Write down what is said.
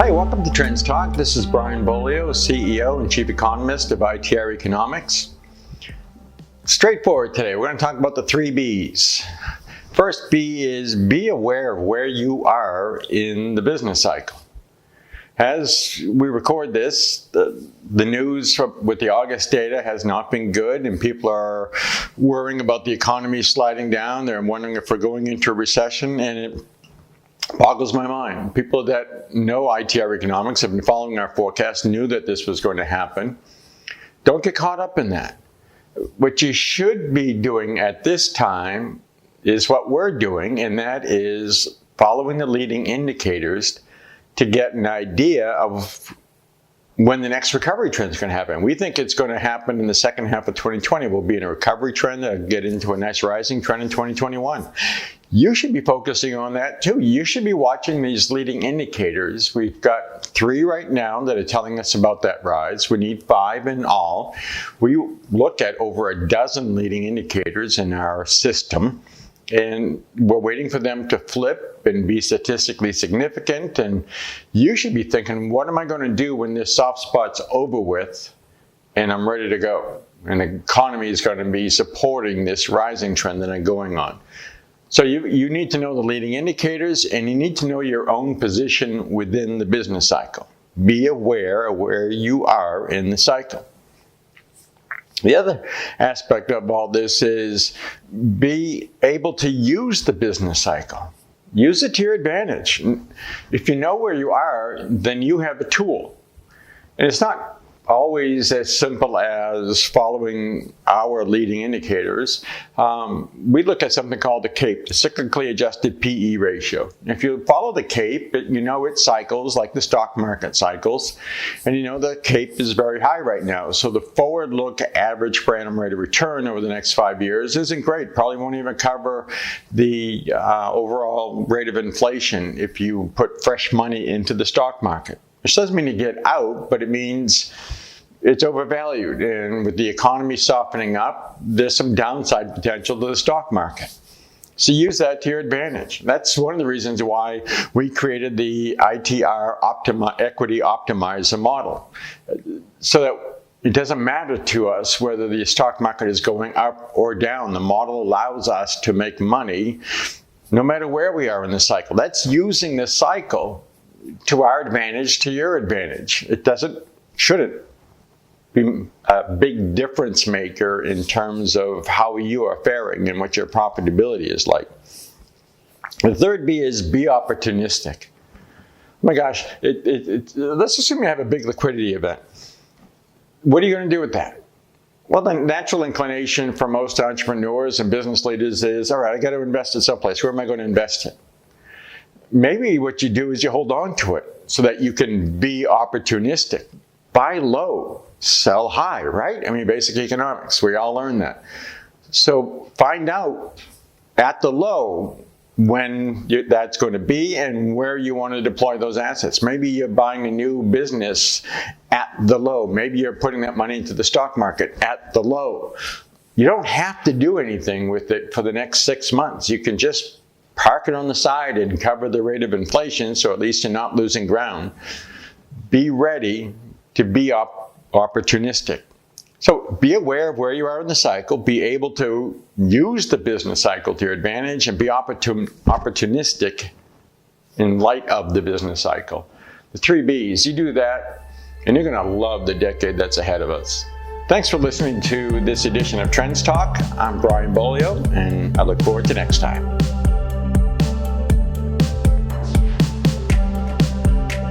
Hi, welcome to Trends Talk. This is Brian Beaulieu, CEO and Chief Economist of ITR Economics. Straightforward today, we're going to talk about the 3 B's. First B is be aware of where you are in the business cycle. As we record this, the news with the August data has not been good, and people are worrying about the economy sliding down. They're wondering if we're going into a recession, and it boggles my mind. People that know ITR Economics have been following our forecast, knew that this was going to happen. Don't get caught up in that. What you should be doing at this time is what we're doing, and that is following the leading indicators to get an idea of when the next recovery trend is going to happen. We think it's going to happen in the second half of 2020. We'll be in a recovery trend and get into a nice rising trend in 2021. You should be focusing on that too. You should be watching these leading indicators. We've got 3 right now that are telling us about that rise. We need 5 in all. We look at over a dozen leading indicators in our system, and we're waiting for them to flip and be statistically significant. And you should be thinking, what am I going to do when this soft spot's over with and I'm ready to go? And the economy is going to be supporting this rising trend that I'm going on. So you need to know the leading indicators, and you need to know your own position within the business cycle. Be aware of where you are in the cycle. The other aspect of all this is be able to use the business cycle. Use it to your advantage. If you know where you are, then you have a tool. And it's not always as simple as following our leading indicators. We look at something called the CAPE, the cyclically adjusted PE ratio. If you follow the CAPE, you know it cycles like the stock market cycles, and you know the CAPE is very high right now. So the forward look average per annum rate of return over the next 5 years isn't great. Probably won't even cover the overall rate of inflation if you put fresh money into the stock market. Which doesn't mean to get out, but it means it's overvalued. And with the economy softening up, there's some downside potential to the stock market. So use that to your advantage. That's one of the reasons why we created the ITR Equity Optimizer model. So that it doesn't matter to us whether the stock market is going up or down. The model allows us to make money no matter where we are in the cycle. That's using the cycle to our advantage, to your advantage. It shouldn't be a big difference maker in terms of how you are faring and what your profitability is like. The third B is be opportunistic. Oh my gosh, let's assume you have a big liquidity event. What are you going to do with that? Well, the natural inclination for most entrepreneurs and business leaders is, all right, I got to invest it someplace. Where am I going to invest it? Maybe what you do is you hold on to it so that you can be opportunistic. Buy low, sell high, right? I mean, basic economics, we all learn that. So find out at the low when that's going to be and where you want to deploy those assets. Maybe you're buying a new business at the low. Maybe you're putting that money into the stock market at the low. You don't have to do anything with it for the next 6 months. You can just park it on the side and cover the rate of inflation, so at least you're not losing ground. Be ready to be opportunistic. So be aware of where you are in the cycle, be able to use the business cycle to your advantage, and be opportunistic in light of the business cycle. The 3 B's, you do that, and you're going to love the decade that's ahead of us. Thanks for listening to this edition of Trends Talk. I'm Brian Beaulieu, and I look forward to next time.